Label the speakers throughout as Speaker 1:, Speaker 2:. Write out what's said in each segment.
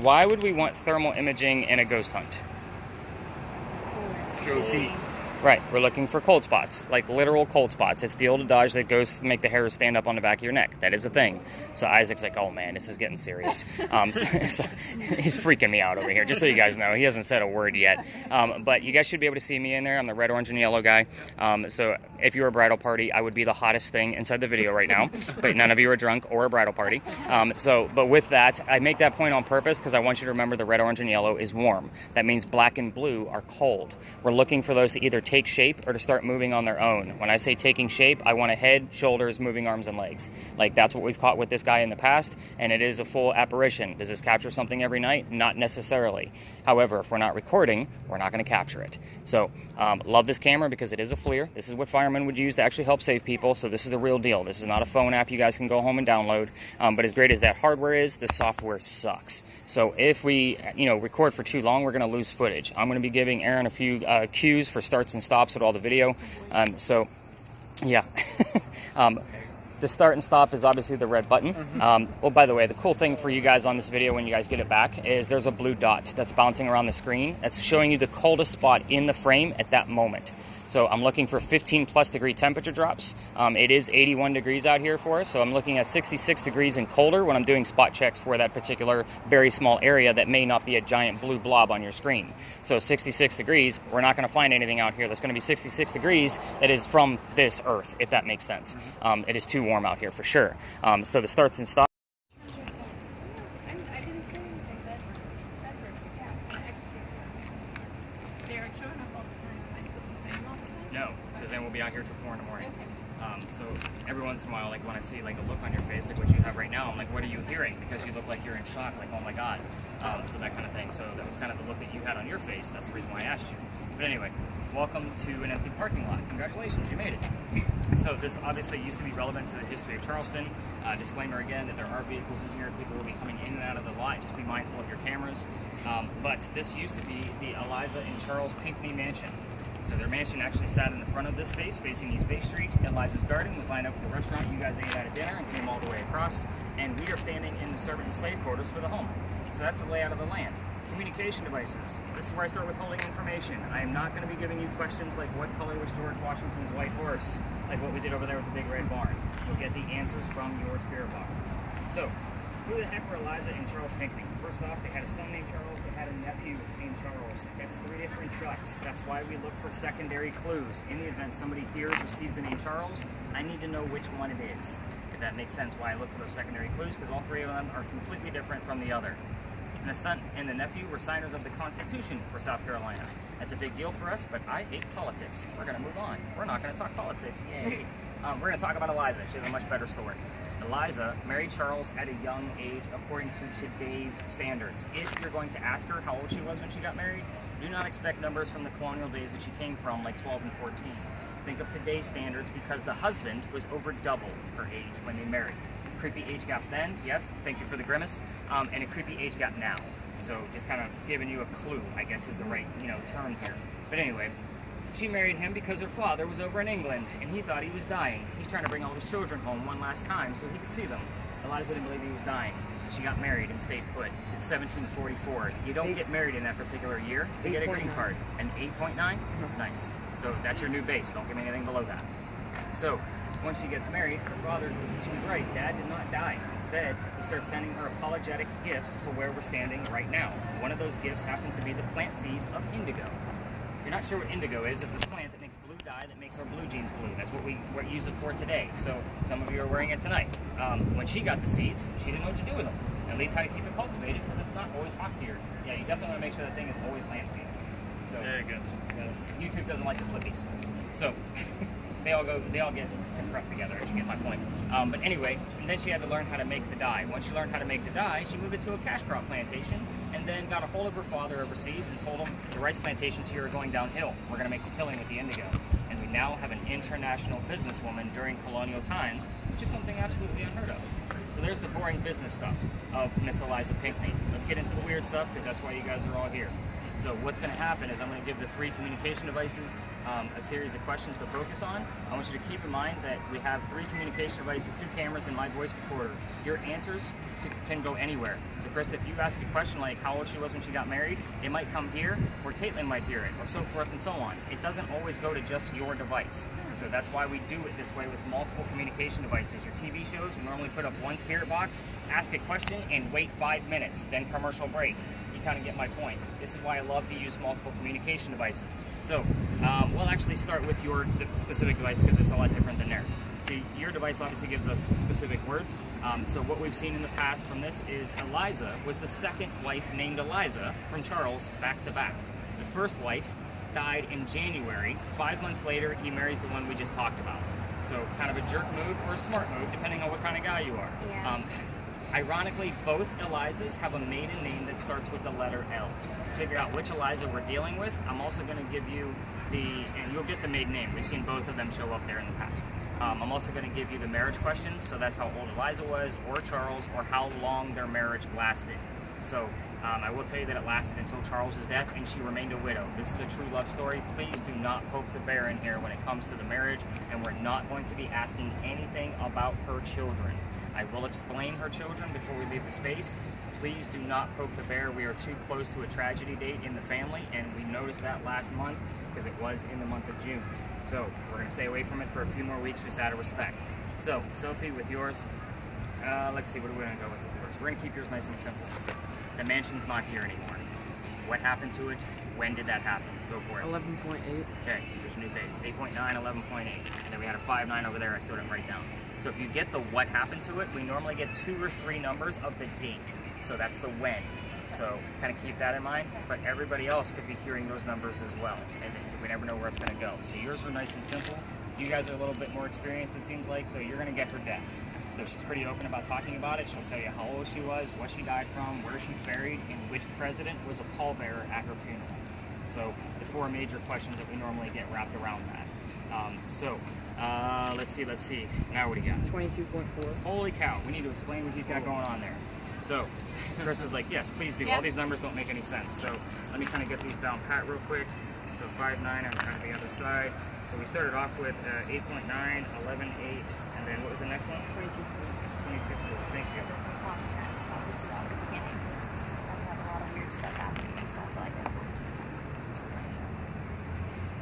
Speaker 1: why would we want thermal imaging in a ghost hunt? Right, we're looking for cold spots, like literal cold spots. It's the old adage that ghosts make the hairs stand up on the back of your neck. That is a thing. So Isaac's like, oh man, this is getting serious. So he's freaking me out over here, just so you guys know. He hasn't said a word yet. But you guys should be able to see me in there. I'm the red, orange, and yellow guy. So if you were a bridal party, I would be the hottest thing inside the video right now. But none of you are drunk or a bridal party. But with that, I make that point on purpose because I want you to remember the red, orange, and yellow is warm. That means black and blue are cold. We're looking for those to either take shape or to start moving on their own. When I say taking shape, I want a head, shoulders, moving arms and legs. Like that's what we've caught with this guy in the past, and it is a full apparition. Does this capture something every night? Not necessarily. However, if we're not recording, we're not going to capture it. So love this camera because it is a FLIR. This is what firemen would use to actually help save people. So this is the real deal. This is not a phone app you guys can go home and download. But as great as that hardware is, the software sucks. So if we record for too long, we're going to lose footage. I'm going to be giving Aaron a few cues for starts and stops with all the video. Yeah. The start and stop is obviously the red button. Well, by the way, the cool thing for you guys on this video when you guys get it back is there's a blue dot that's bouncing around the screen. That's showing you the coldest spot in the frame at that moment. So I'm looking for 15 plus degree temperature drops. It is 81 degrees out here for us, so I'm looking at 66 degrees and colder when I'm doing spot checks for that particular very small area that may not be a giant blue blob on your screen. So 66 degrees, we're not going to find anything out here that's going to be 66 degrees that is from this earth, if that makes sense. It is too warm out here for sure. So the starts and stops. No, because then we'll be out here till 4 in the morning. So every once in a while, like when I see like a look on your face, like what you have right now, I'm like, what are you hearing? Because you look like you're in shock, like, oh my God. So that kind of thing. So that was kind of the look that you had on your face. That's the reason why I asked you. But anyway, welcome to an empty parking lot. Congratulations, you made it. So this obviously used to be relevant to the history of Charleston. Disclaimer again that there are vehicles in here. People will be coming in and out of the lot. Just be mindful of your cameras. But this used to be the Eliza and Charles Pinckney mansion. So their mansion actually sat in the front of this space, facing East Bay Street. Eliza's garden was lined up with the restaurant you guys ate at dinner and came all the way across. And we are standing in the servant and slave quarters for the home. So that's the layout of the land. Communication devices. This is where I start withholding information. I am not going to be giving you questions like what color was George Washington's white horse, like what we did over there with the big red barn. You'll get the answers from your spirit boxes. So, who the heck were Eliza and Charles Pinckney? First off, they had a son named Charles, they had a nephew named Charles. That's 3 different trucks. That's why we look for secondary clues. In the event somebody hears or sees the name Charles, I need to know which one it is. If that makes sense, why I look for those secondary clues, because all 3 of them are completely different from the other. And the son and the nephew were signers of the Constitution for South Carolina. That's a big deal for us, but I hate politics. We're going to move on. We're not going to talk politics. Yay. We're going to talk about Eliza. She has a much better story. Eliza married Charles at a young age according to today's standards. If you're going to ask her how old she was when she got married, do not expect numbers from the colonial days that she came from, like 12 and 14. Think of today's standards because the husband was over double her age when they married. Creepy age gap then, yes, thank you for the grimace, and a creepy age gap now. So just kind of giving you a clue, I guess is the right, term here. But anyway, she married him because her father was over in England, and he thought he was dying. He's trying to bring all his children home one last time so he could see them. Eliza didn't believe he was dying. She got married and stayed put. It's 1744. You don't get married in that particular year to get a green card. An 8.9? Nice. So that's your new base. Don't give me anything below that. So when she gets married, her father, she was right, Dad did not die. Instead, he starts sending her apologetic gifts to where we're standing right now. One of those gifts happened to be the plant seeds of indigo. If you're not sure what indigo is, it's a plant that makes blue dye that makes our blue jeans blue. That's what we use it for today. So some of you are wearing it tonight. When she got the seeds, she didn't know what to do with them. At least how to keep it cultivated, because it's not always hot here. Yeah, you definitely want to make sure that thing is always landscaped. So very good. YouTube doesn't like the flippies. So they all get compressed together, if you get my point. But anyway, and then she had to learn how to make the dye. Once she learned how to make the dye, she moved it to a cash crop plantation and then got a hold of her father overseas and told him the rice plantations here are going downhill. We're going to make a killing with the indigo. And we now have an international businesswoman during colonial times, which is something absolutely unheard of. So there's the boring business stuff of Miss Eliza Pinckney. Let's get into the weird stuff, because that's why you guys are all here. So what's going to happen is I'm going to give the 3 communication devices a series of questions to focus on. I want you to keep in mind that we have 3 communication devices, 2 cameras, and my voice recorder. Your answers can go anywhere. So Krista, if you ask a question like how old she was when she got married, it might come here, or Caitlin might hear it, or so forth and so on. It doesn't always go to just your device. So that's why we do it this way with multiple communication devices. Your TV shows, we normally put up one spirit box, ask a question, and wait 5 minutes, then commercial break. Kind of get my point. This is why I love to use multiple communication devices. So we'll actually start with your specific device because it's a lot different than theirs. See, your device obviously gives us specific words. So what we've seen in the past from this is Eliza was the second wife named Eliza from Charles back to back. The first wife died in January. 5 months later, he marries the one we just talked about. So kind of a jerk move or a smart move, depending on what kind of guy you are.
Speaker 2: Yeah.
Speaker 1: Ironically, both Elizas have a maiden name that starts with the letter L. Figure out which Eliza we're dealing with. I'm also going to give you and you'll get the maiden name. We've seen both of them show up there in the past. I'm also going to give you the marriage questions, so that's how old Eliza was, or Charles, or how long their marriage lasted. So I will tell you that it lasted until Charles' death, and she remained a widow. This is a true love story. Please do not poke the bear in here when it comes to the marriage, and we're not going to be asking anything about her children. I will explain her children before we leave the space. Please do not poke the bear. We are too close to a tragedy date in the family, and we noticed that last month because it was in the month of June. So we're going to stay away from it for a few more weeks just out of respect. So, Sophie, with yours, let's see, what are we going to go with yours? We're going to keep yours nice and simple. The mansion's not here anymore. What happened to it? When did that happen? Go for it.
Speaker 3: 11.8.
Speaker 1: Okay, there's a new base. 8.9, 11.8. And then we had a 5.9 over there. I still didn't write down. So if you get the what happened to it, we normally get 2 or 3 numbers of the date. So that's the when. So kind of keep that in mind. But everybody else could be hearing those numbers as well. And we never know where it's going to go. So yours are nice and simple. You guys are a little bit more experienced, it seems like. So you're going to get her death. So she's pretty open about talking about it. She'll tell you how old she was, what she died from, where she's buried, and which president was a pallbearer at her funeral. So the 4 major questions that we normally get wrapped around that. Let's see. Now what do you got?
Speaker 3: 22.4.
Speaker 1: Holy cow, we need to explain what he's got going on there. So Chris is like, yes, please do.
Speaker 2: Yep.
Speaker 1: All these numbers don't make any sense. So let me kind of get these down pat real quick. So 5.9 on kind of the other side. So we started off with 8.9, 11.8, and then what was the next one?
Speaker 3: 22.4.
Speaker 1: 22.4. Thank you.
Speaker 2: Apologize probably to that at the beginning because I've had a lot of weird stuff happen to me, so I feel like I'm just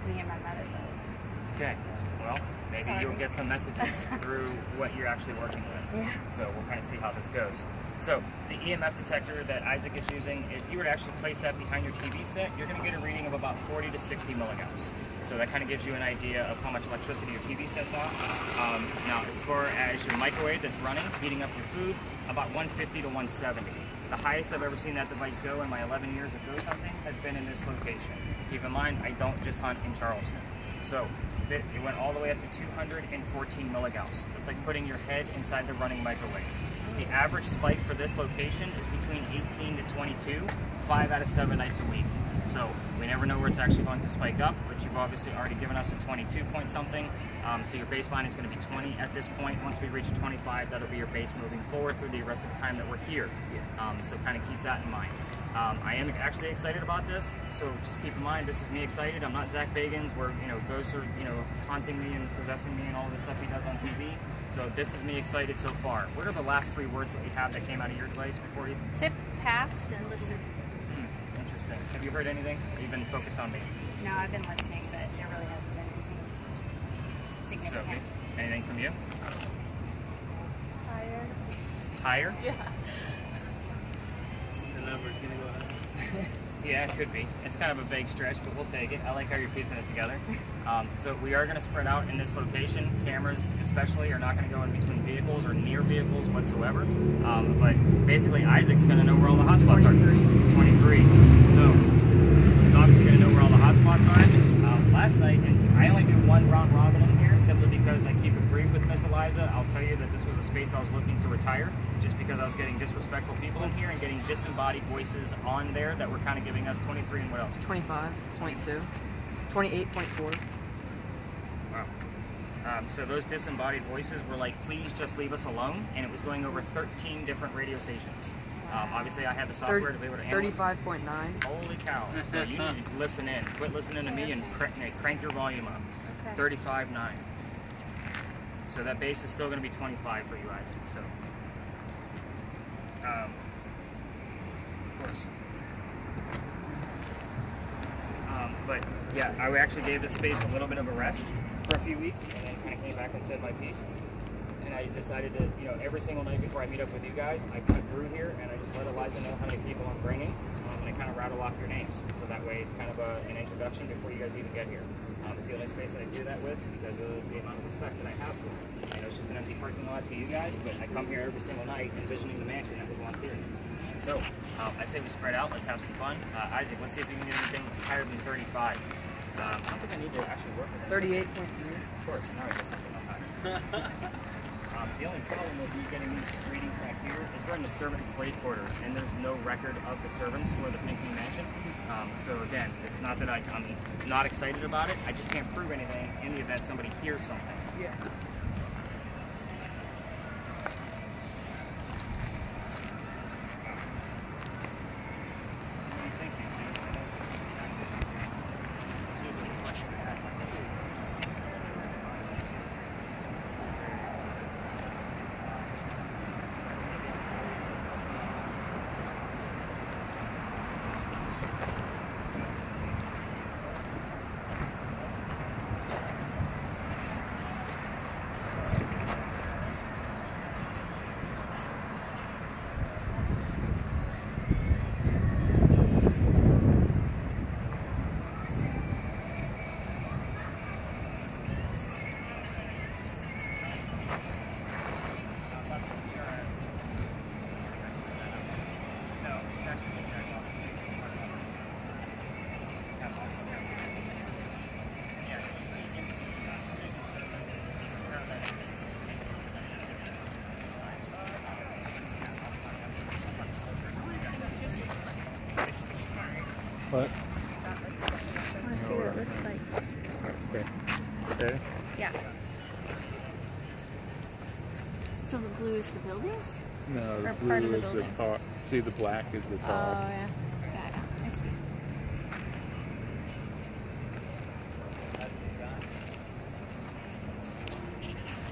Speaker 2: me and my mother both.
Speaker 1: Okay. Well, maybe
Speaker 2: Sorry.
Speaker 1: you'll get some messages through what you're actually working with.
Speaker 2: Yeah.
Speaker 1: So we'll kind of see how this goes. So the EMF detector that Isaac is using, if you were to actually place that behind your TV set, you're going to get a reading of about 40 to 60 milliamps. So that kind of gives you an idea of how much electricity your TV set's off. Now, as far as your microwave that's running, heating up your food, about 150 to 170. The highest I've ever seen that device go in my 11 years of ghost hunting has been in this location. Keep in mind, I don't just hunt in Charleston. So it went all the way up to 214 milligauss. It's like putting your head inside the running microwave. The average spike for this location is between 18 to 22, 5 out of 7 nights a week. So we never know where it's actually going to spike up, but you've obviously already given us a 22 point something. So your baseline is going to be 20 at this point. Once we reach 25, that'll be your base moving forward through the rest of the time that we're here. So kind of keep that in mind. I am actually excited about this, so just keep in mind, this is me excited. I'm not Zach Bagans, where ghosts are haunting me and possessing me and all this stuff he does on TV. So this is me excited so far. What are the last 3 words that we have that came out of your device before you?
Speaker 2: Tip, past, and listen.
Speaker 1: Interesting. Have you heard anything? Or you've been focused on me?
Speaker 2: No, I've been listening, but there really hasn't been anything significant.
Speaker 1: Sophie, anything from you?
Speaker 2: Higher.
Speaker 1: Higher?
Speaker 2: Yeah.
Speaker 4: The number's gonna go higher.
Speaker 1: Yeah, it could be. It's kind of a vague stretch, but we'll take it. I like how you're piecing it together. So we are going to spread out in this location. Cameras especially are not going to go in between vehicles or near vehicles whatsoever. But basically Isaac's going to know where all the hotspots are. 23. So he's obviously going to know where all the hotspots are. Last night, and I only do 1 round robin in here simply because I keep it brief with Miss Eliza. I'll tell you that this was a space I was looking to retire just because I was getting disrespectful people in here and getting disembodied voices on there that were kind of giving us 23 and what else?
Speaker 3: 25.2. 28.4.
Speaker 1: Wow. So those disembodied voices were like, please just leave us alone, and it was going over 13 different radio stations. Obviously, I have the software to be able to analyze.
Speaker 3: 35.9.
Speaker 1: Holy cow! So you need to listen in. Quit listening to me and crank your volume up.
Speaker 2: Okay.
Speaker 1: 35.9. So that base is still going to be 25 for you, Isaac. So, of course. But yeah, I actually gave this space a little bit of a rest for a few weeks, and then kind of came back and said my piece. And I decided to, every single night before I meet up with you guys, I cut through here and I just let Eliza know how many people I'm bringing, and I kind of rattle off your names. So that way it's kind of an introduction before you guys even get here. It's the only space that I do that with because of the amount of respect that I have for it. I know it's just an empty parking lot to you guys, but I come here every single night envisioning the mansion that was once here. So, I say we spread out, let's have some fun. Isaac, let's see if you can get anything higher than 35. I don't think I need to actually work with it.
Speaker 3: 38.3.
Speaker 1: Of course, now I get something else higher. The only problem with me getting these readings back here is we're in the servant and slave quarters, and there's no record of the servants for the Pinckney Mansion. So again, it's not that I'm not excited about it, I just can't prove anything in the event somebody hears something.
Speaker 3: Yeah.
Speaker 4: What?
Speaker 2: I want to see what it looks like.
Speaker 4: Okay. Okay.
Speaker 2: Yeah. So the blue is the buildings?
Speaker 4: No,
Speaker 2: Or
Speaker 4: the
Speaker 2: part of
Speaker 4: blue
Speaker 2: the
Speaker 4: is the
Speaker 2: buildings?
Speaker 4: top. See, the black is the
Speaker 2: Oh,
Speaker 4: top.
Speaker 2: yeah. Got it. I see.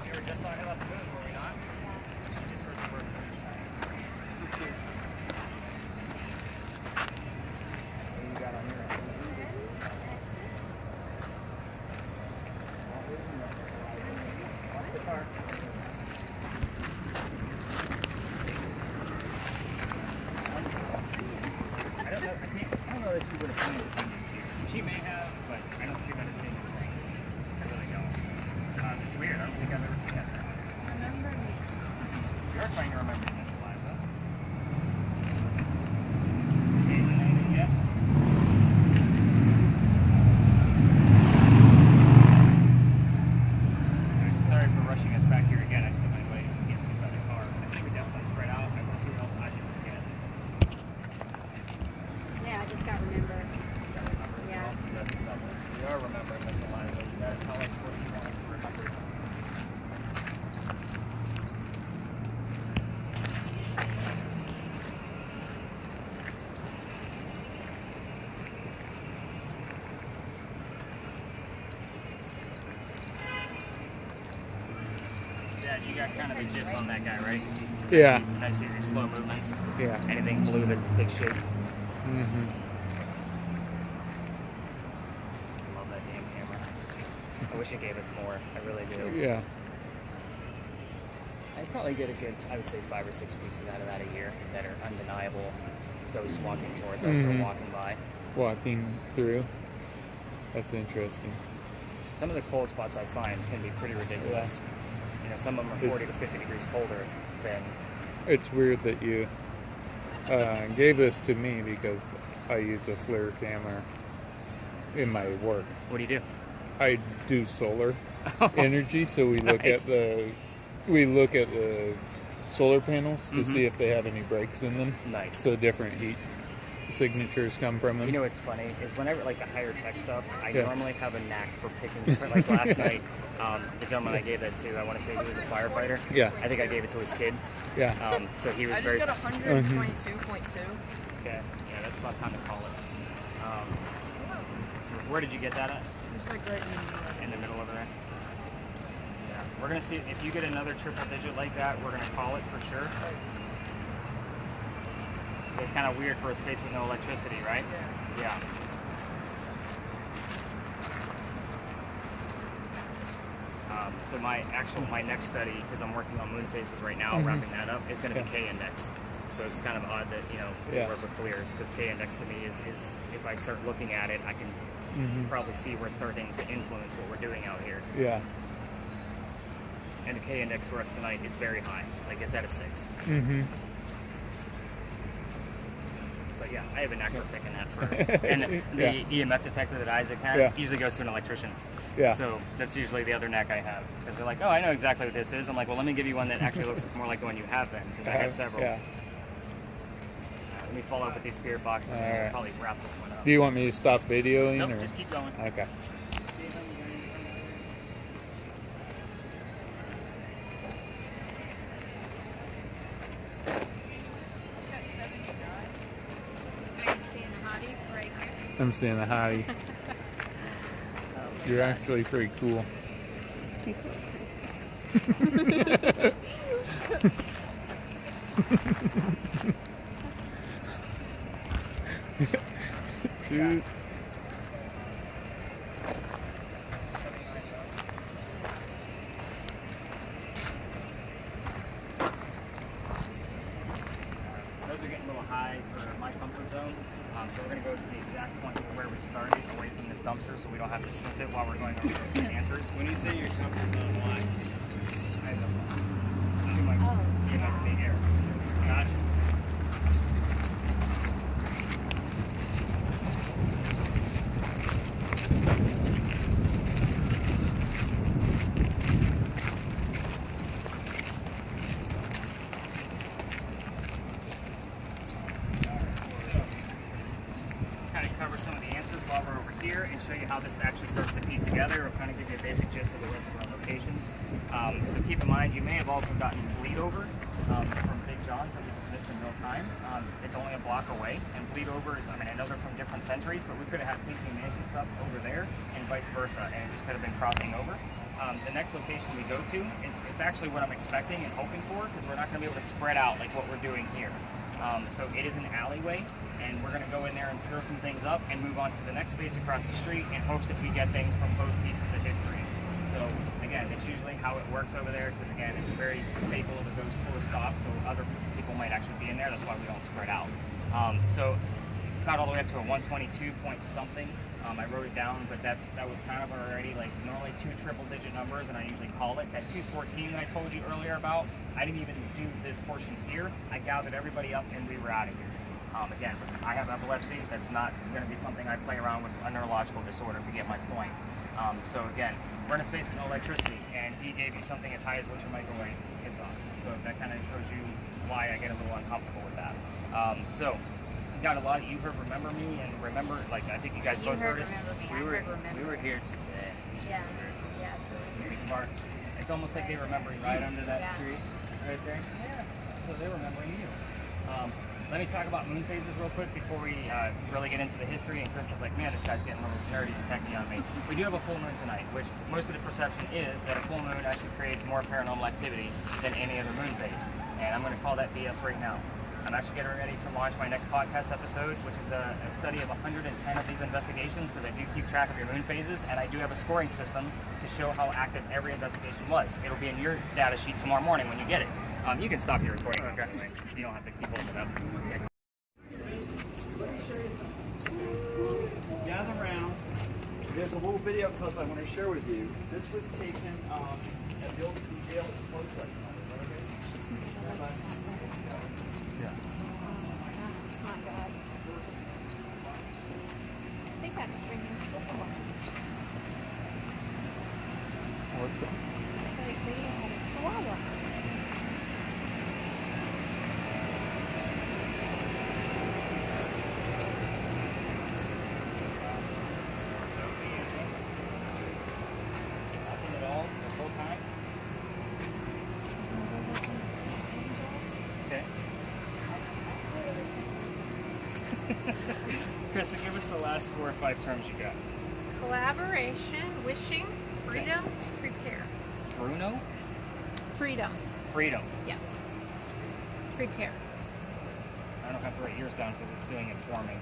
Speaker 1: We were just talking about the moon, were we not? You just heard the word moon. What do you got on your end? Watch the car. I don't know that she would have painted the fingers here. She may have, but I don't see that as being a thing. I really don't. It's weird. I don't think I've ever seen that term.
Speaker 2: Remember me.
Speaker 1: You're trying to remember this, Eliza. Okay, anything yet? Sorry for rushing us back here again. I just took my way to get picked by the car. I think we definitely spread out. I want to see what else I can get.
Speaker 2: Yeah, I just got remember. Yeah.
Speaker 1: We are remembering this, Eliza. You gotta tell us what you want us to remember. Yeah, you got kind of the gist on that guy, right?
Speaker 4: Yeah.
Speaker 1: Nice, easy, slow movements.
Speaker 4: Yeah.
Speaker 1: Anything blue that takes shape.
Speaker 4: Mm-hmm.
Speaker 1: I love that damn camera. I wish it gave us more. I really do.
Speaker 4: Yeah.
Speaker 1: I'd probably get a good, I would say 5 or 6 pieces out of that a year that are undeniable. Ghosts walking towards us or walking by.
Speaker 4: Walking through. That's interesting.
Speaker 1: Some of the cold spots I find can be pretty ridiculous. You know, some of them are 40 to 50 degrees colder than.
Speaker 4: It's weird that you gave this to me because I use a FLIR camera in my work.
Speaker 1: What do you do?
Speaker 4: I do solar energy, so we look
Speaker 1: Nice.
Speaker 4: at the solar panels to see if they have any breaks in them.
Speaker 1: Nice.
Speaker 4: So different heat signatures come from them.
Speaker 1: You know what's funny is whenever like the higher tech stuff, I
Speaker 4: Yeah.
Speaker 1: normally have a knack for picking. Like last night, the gentleman I gave that to, I want to say he was a firefighter.
Speaker 4: Yeah.
Speaker 1: I think I gave it to his kid.
Speaker 4: Yeah.
Speaker 1: So he was
Speaker 3: I
Speaker 1: very.
Speaker 3: just got 122.2.
Speaker 1: Okay. Yeah, that's about time to call it. Where did you get that at?
Speaker 3: It's like right
Speaker 1: In the middle over there. Yeah. We're gonna see if you get another triple digit like that. We're gonna call it for sure. It's kind of weird for a space with no electricity, right? Yeah. So my next study, because I'm working on moon phases right now, wrapping that up, is going to be K-index. So it's kind of odd that, we work with FLIRs, because K-index to me is if I start looking at it, I can probably see where it's starting to influence what we're doing out here.
Speaker 4: Yeah.
Speaker 1: And the K-index for us tonight is very high. Like, it's at a 6.
Speaker 4: Mm-hmm.
Speaker 1: But yeah, I have a knack for picking that for. And the EMF detector that Isaac has usually goes to an electrician.
Speaker 4: Yeah.
Speaker 1: So that's usually the other knack I have. Because they're like, oh, I know exactly what this is. I'm like, well, let me give you one that actually looks more like the one you have then. Because I have several.
Speaker 4: Yeah.
Speaker 1: Let me follow up with these spirit boxes and we'll probably wrap this one up.
Speaker 4: Do you want me to stop videoing?
Speaker 1: Nope,
Speaker 4: or?
Speaker 1: just keep going.
Speaker 4: Okay. I'm seeing a hottie. You're actually pretty cool. Dude.
Speaker 1: Those are getting a little high for my comfort zone. So we're going to go to the exact point where we started, away from this dumpster, so we don't have to sniff it while we're going over the answers.
Speaker 5: When you say your comfort zone, why?
Speaker 1: I don't know. I'm like, big air. Gotcha. Kind of cover some of the answers while we're over here and show you how this actually starts to piece together, or kind of give you a basic gist of the rest of our locations. So keep in mind, you may have also gotten bleed over from Big John's that we just missed in real time. It's only a block away, and bleed over is, I know they're from different centuries, but we could have had thinking mansion stuff over there and vice versa, and it just could have been crossing over. The next location we go to, it's actually what I'm expecting and hoping for, because we're not going to be able to spread out like what we're doing here. So it is an alleyway, and we're going to go in there and stir some things up and move on to the next space across the street in hopes that we get things from both pieces of history. So again, it's usually how it works over there, because again, it's very staple that those four stops, so other people might actually be in there. That's why we don't spread out. So got all the way up to a 122 point something. I wrote it down, but that was kind of already like normally 2 triple digit numbers, and I usually call it. That 214 that I told you earlier about, I didn't even do this portion here. I gathered everybody up and we were out of here. Again, I have epilepsy. That's not going to be something I play around with, a neurological disorder, if you get my point. So again, we're in a space with no electricity, and he gave you something as high as what your microwave is on. So that kind of shows you why I get a little uncomfortable with that. So got a lot of you heard remember me, and remember, like, I think you guys both heard it.
Speaker 2: We
Speaker 1: were here today.
Speaker 2: Yeah, it's really weird.
Speaker 1: It's almost like they remember you right under that tree right there. Yeah, so they're remembering you. Let me talk about moon phases real quick before we really get into the history. And Chris is like, man, this guy's getting a little nerdy and techy on me. We do have a full moon tonight, which most of the perception is that a full moon actually creates more paranormal activity than any other moon phase. And I'm going to call that BS right now. I'm actually getting ready to launch my next podcast episode, which is a study of 110 of these investigations, because I do keep track of your moon phases, and I do have a scoring system to show how active every investigation was. It'll be in your data sheet tomorrow morning when you get it. You can stop your recording. Okay. You don't have to keep holding it up.
Speaker 5: Gather around. There's a little video clip I want to share with you. This was taken at the old jail at the close right now.
Speaker 2: Oh my God. I think that's bringing people.
Speaker 4: What's that?
Speaker 2: It's like they had a chihuahua.
Speaker 1: Krista, give us the last 4 or 5 terms you got.
Speaker 3: Collaboration, wishing, freedom, prepare.
Speaker 1: Bruno?
Speaker 3: Freedom.
Speaker 1: Freedom.
Speaker 3: Yeah. Prepare.
Speaker 1: I don't have to write yours down because it's doing it for me.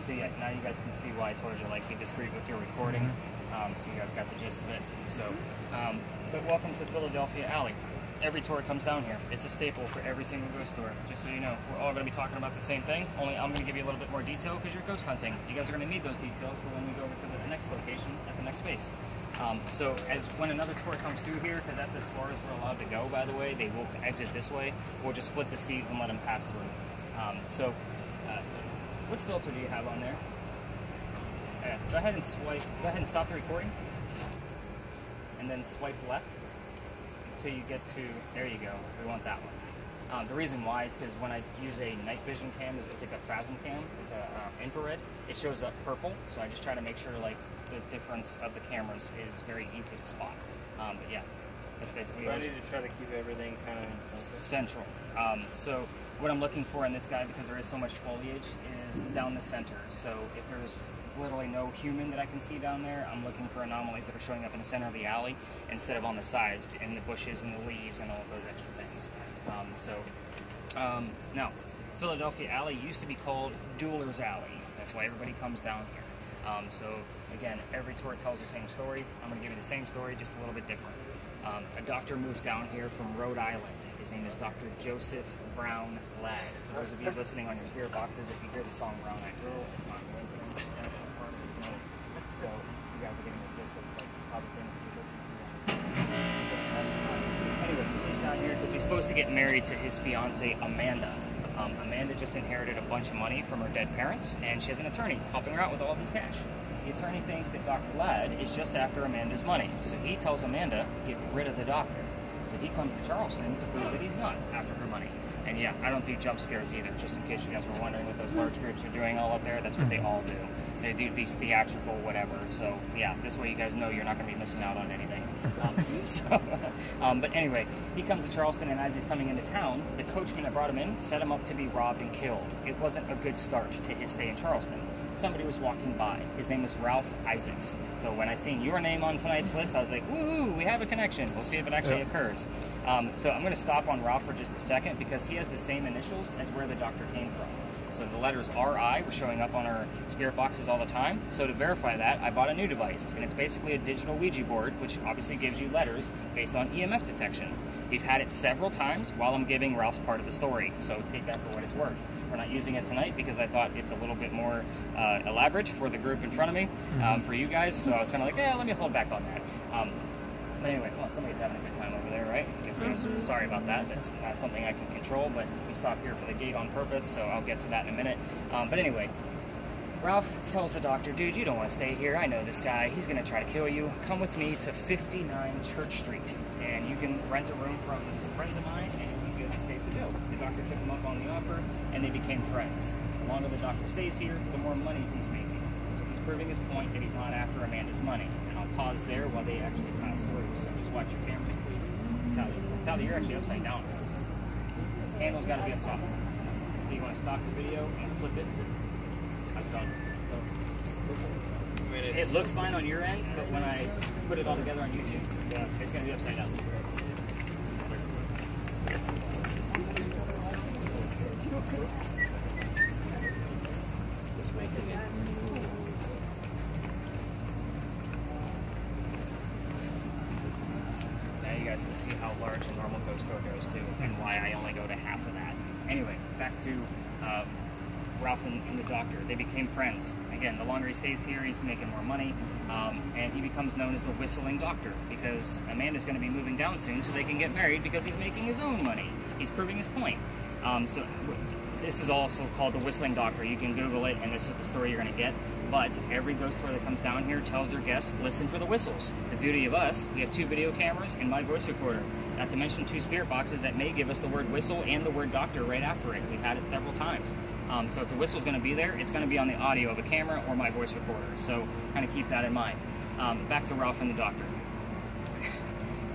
Speaker 1: So yeah, now you guys can see why I told you, like, be discreet with your recording. So you guys got the gist of it. So, but welcome to Philadelphia Alley. Every tour comes down here. It's a staple for every single ghost tour, just so you know. We're all going to be talking about the same thing, only I'm going to give you a little bit more detail because you're ghost hunting. You guys are going to need those details for when we go over to the next location at the next space. So when another tour comes through here, because that's as far as we're allowed to go, by the way, they will exit this way. We'll just split the seas and let them pass through. What filter do you have on there? Go ahead and swipe. Go ahead and stop the recording, and then swipe left until you get to. There you go. We want that one. The reason why is because when I use a night vision cam, it's like a phasm cam. It's a infrared. It shows up purple, so I just try to make sure like the difference of the cameras is very easy to spot. But yeah, that's basically.
Speaker 6: I need to try to keep everything kind of
Speaker 1: central. So what I'm looking for in this guy, because there is so much foliage, is down the center. So if there's literally no human that I can see down there, I'm looking for anomalies that are showing up in the center of the alley instead of on the sides, in the bushes and the leaves and all of those extra things. Now, Philadelphia Alley used to be called Dueler's Alley. That's why everybody comes down here. So again, every tour tells the same story. I'm going to give you the same story, just a little bit different. A doctor moves down here from Rhode Island. His name is Dr. Joseph Brown Ladd. For those of you listening on your spirit boxes, if you hear the song Brown Eyed Girl, it's not coincidence. So you guys are getting the gist of like how the things you listen to. Anyway, he's down here because he's supposed to get married to his fiancee Amanda. Amanda just inherited a bunch of money from her dead parents, and she has an attorney helping her out with all of this cash. The attorney thinks that Dr. Ladd is just after Amanda's money, so he tells Amanda, get rid of the doctor. So he comes to Charleston to prove that he's not after her money. And yeah, I don't do jump scares either, just in case you guys were wondering what those large groups are doing all up there. That's what they all do. They do these theatrical whatever. So yeah, this way you guys know you're not going to be missing out on anything. But anyway, he comes to Charleston, and as he's coming into town, the coachman that brought him in set him up to be robbed and killed. It wasn't a good start to his stay in Charleston. Somebody was walking by. His name was Ralph Isaacs. So when I seen your name on tonight's list, I was like, woo, we have a connection. We'll see if it actually occurs. So I'm going to stop on Ralph for just a second because he has the same initials as where the doctor came from. So the letters RI were showing up on our spirit boxes all the time. So to verify that, I bought a new device, and it's basically a digital Ouija board, which obviously gives you letters based on EMF detection. We've had it several times while I'm giving Ralph's part of the story, so take that for what it's worth. We're not using it tonight because I thought it's a little bit more elaborate for the group in front of me, for you guys, so I was kind of like, yeah, let me hold back on that. But anyway, well, somebody's having a good time over there, right? Sorry about that. That's not something I can control, but we stopped here for the gate on purpose, so I'll get to that in a minute. But anyway, Ralph tells the doctor, dude, you don't want to stay here. I know this guy. He's going to try to kill you. Come with me to 59 Church Street, and you can rent a room from some friends of mine, and you'll be safe to go. The doctor took him up on the offer, and they became friends. The longer the doctor stays here, the more money he's making. So he's proving his point that he's not after Amanda's money. And I'll pause there while they actually pass through. So just watch your cameras, please. Tally, you're actually upside down. Handle's got to be up top. So you want to stop the video and flip it. That's done. It looks fine on your end, but when I put it all together on YouTube, it's going to be upside down. Just making it. Now you guys can see how large a normal ghost store goes to, and why I only go to half of that. Anyway, back to Ralph and the doctor. They became friends. Again, the longer he stays here, he's making more money, and he becomes known as the Whistling Doctor because Amanda's going to be moving down soon, so they can get married because he's making his own money. He's proving his point. So this is also called the Whistling Doctor. You can Google it, and this is the story you're going to get. But every ghost tour that comes down here tells their guests, listen for the whistles. The beauty of us, we have 2 video cameras and my voice recorder. Not to mention 2 spirit boxes that may give us the word whistle and the word doctor right after it. We've had it several times. So if the whistle's going to be there, it's going to be on the audio of a camera or my voice recorder. So kind of keep that in mind. Back to Ralph and the doctor.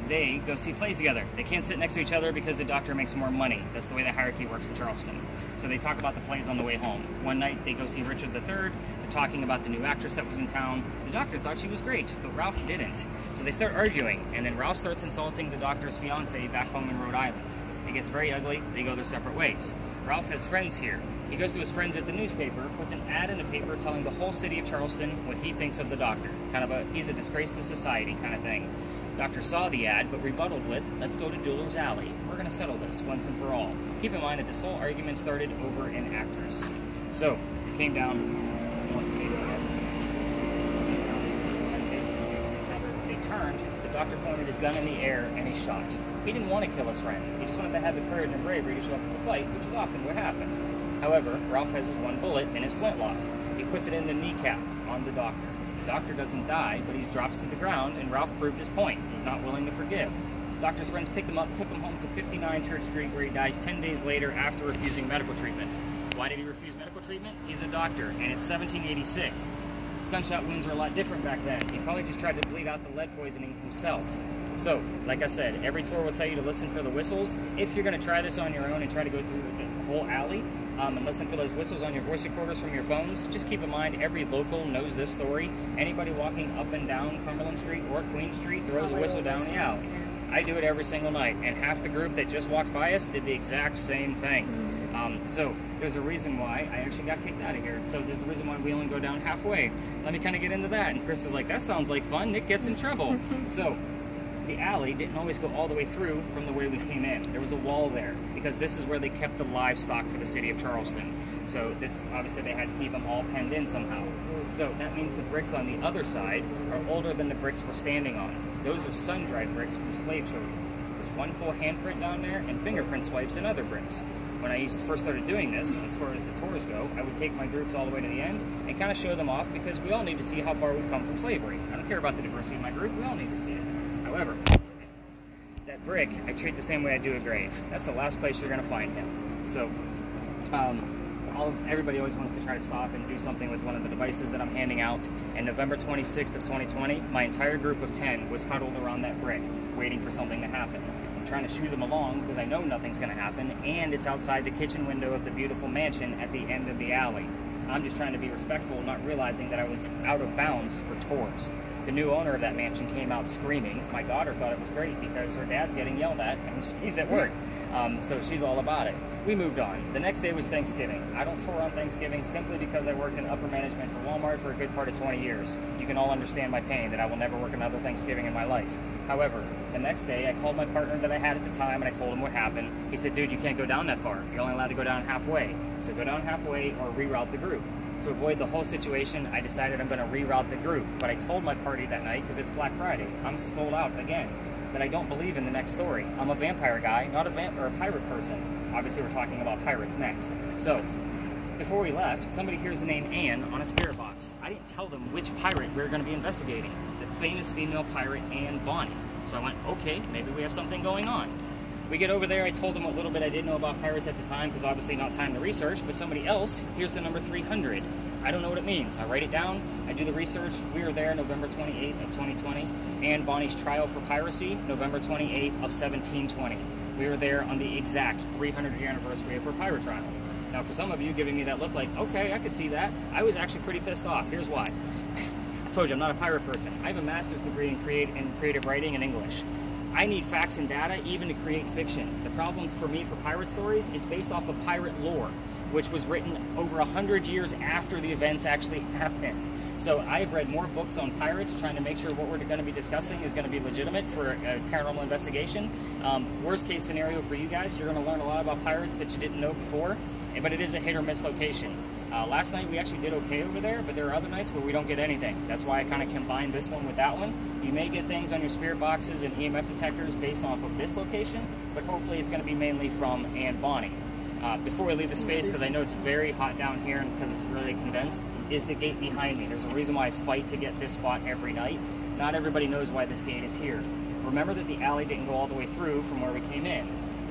Speaker 1: They go see plays together. They can't sit next to each other because the doctor makes more money. That's the way the hierarchy works in Charleston. So they talk about the plays on the way home. One night they go see Richard III. They're talking about the new actress that was in town. The doctor thought she was great, but Ralph didn't. So they start arguing, and then Ralph starts insulting the doctor's fiance back home in Rhode Island. It gets very ugly. They go their separate ways. Ralph has friends here. He goes to his friends at the newspaper, puts an ad in the paper telling the whole city of Charleston what he thinks of the doctor. Kind of he's a disgrace to society kind of thing. Doctor saw the ad, but rebutted with, let's go to Doolittle Alley. We're going to settle this once and for all. Keep in mind that this whole argument started over an actress. So, it came down. They turned, the doctor pointed his gun in the air, and he shot. He didn't want to kill his friend. He just wanted to have the courage and bravery to show up to the fight, which is often what happened. However, Ralph has his one bullet in his flintlock. He puts it in the kneecap on the doctor. The doctor doesn't die, but he drops to the ground, and Ralph proved his point. He's not willing to forgive. Doctor's friends picked him up, took him home to 59 Church Street, where he dies 10 days later after refusing medical treatment. Why did he refuse medical treatment? He's a doctor, and it's 1786. Gunshot wounds were a lot different back then. He probably just tried to bleed out the lead poisoning himself. So, like I said, every tour will tell you to listen for the whistles. If you're going to try this on your own and try to go through the whole alley, and listen for those whistles on your voice recorders from your phones, just keep in mind every local knows this story. Anybody walking up and down Cumberland Street or Queen Street throws a whistle down the alley. I do it every single night, and half the group that just walked by us did the exact same thing. So there's a reason why I actually got kicked out of here. So there's a reason why we only go down halfway. Let me kind of get into that. And Chris is like, that sounds like fun. Nick gets in trouble. So the alley didn't always go all the way through from the way we came in. There was a wall there because this is where they kept the livestock for the city of Charleston. So this, obviously they had to keep them all penned in somehow. So that means the bricks on the other side are older than the bricks we're standing on. Those are sun-dried bricks from slave children. There's one full handprint down there and fingerprint swipes in other bricks. When I first started doing this, as far as the tours go, I would take my groups all the way to the end and kind of show them off because we all need to see how far we've come from slavery. I don't care about the diversity of my group, we all need to see it. However, that brick, I treat the same way I do a grave. That's the last place you're going to find him. So, everybody always wants to try to stop and do something with one of the devices that I'm handing out. And November 26th of 2020, my entire group of 10 was huddled around that brick, waiting for something to happen. I'm trying to shoo them along because I know nothing's going to happen, and it's outside the kitchen window of the beautiful mansion at the end of the alley. I'm just trying to be respectful, not realizing that I was out of bounds for tours. The new owner of that mansion came out screaming. My daughter thought it was great because her dad's getting yelled at and she's at work. So she's all about it. We moved on. The next day was Thanksgiving. I don't tour on Thanksgiving simply because I worked in upper management for Walmart for a good part of 20 years. You can all understand my pain that I will never work another Thanksgiving in my life. However, the next day I called my partner that I had at the time and I told him what happened. He said, dude, you can't go down that far. You're only allowed to go down halfway. So go down halfway or reroute the group. To avoid the whole situation, I decided I'm going to reroute the group. But I told my party that night, because it's Black Friday, I'm sold out again, that I don't believe in the next story. I'm a vampire guy, not a pirate person. Obviously, we're talking about pirates next. So, before we left, somebody hears the name Anne on a spirit box. I didn't tell them which pirate we were going to be investigating. The famous female pirate Anne Bonny. So I went, okay, maybe we have something going on. We get over there, I told them what little bit I did know about pirates at the time, because obviously not time to research, but somebody else, here's the number 300. I don't know what it means. I write it down, I do the research. We were there November 28th of 2020. Anne Bonny's trial for piracy, November 28th of 1720. We were there on the exact 300th anniversary of her pirate trial. Now for some of you giving me that look like, okay, I could see that, I was actually pretty pissed off. Here's why. I told you, I'm not a pirate person. I have a master's degree in creative writing and English. I need facts and data even to create fiction. The problem for me for pirate stories, it's based off of pirate lore, which was written over 100 years after the events actually happened. So I've read more books on pirates, trying to make sure what we're going to be discussing is going to be legitimate for a paranormal investigation. Worst case scenario for you guys, you're going to learn a lot about pirates that you didn't know before, but it is a hit or miss location. Last night we actually did okay over there, but there are other nights where we don't get anything. That's why I kind of combined this one with that one. You may get things on your spirit boxes and EMF detectors based off of this location, but hopefully it's going to be mainly from Anne Bonny. Before we leave the space, because I know it's very hot down here and because it's really condensed, is the gate behind me. There's a reason why I fight to get this spot every night. Not everybody knows why this gate is here. Remember that the alley didn't go all the way through from where we came in.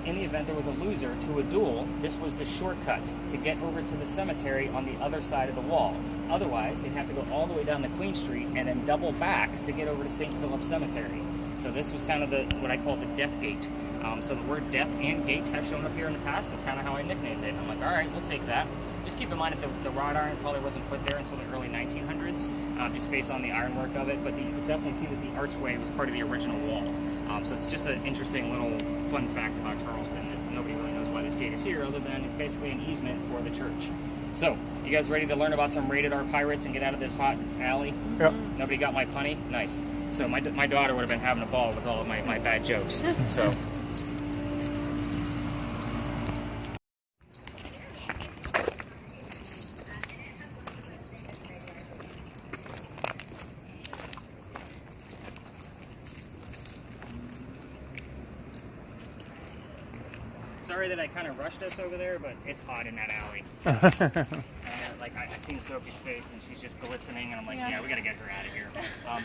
Speaker 1: In the event there was a loser to a duel, this was the shortcut to get over to the cemetery on the other side of the wall. Otherwise, they'd have to go all the way down the Queen Street and then double back to get over to St. Philip's Cemetery. So this was kind of what I call the death gate. So the word death and gate have shown up here in the past. That's kind of how I nicknamed it. I'm like, all right, we'll take that. Just keep in mind that the wrought iron probably wasn't put there until the early 1900s, just based on the ironwork of it. But you can definitely see that the archway was part of the original wall. So it's just an interesting little fun fact about Charleston that nobody really knows why this gate is here, other than it's basically an easement for the church. So, you guys ready to learn about some rated R pirates and get out of this hot alley?
Speaker 4: Yep.
Speaker 1: Nobody got my punny? Nice. So my daughter would have been having a ball with all of my bad jokes. So. Sorry that I kind of rushed us over there, but it's hot in that alley. Like I seen Sophie's face and she's just glistening, and I'm like, yeah, we gotta get her out of here.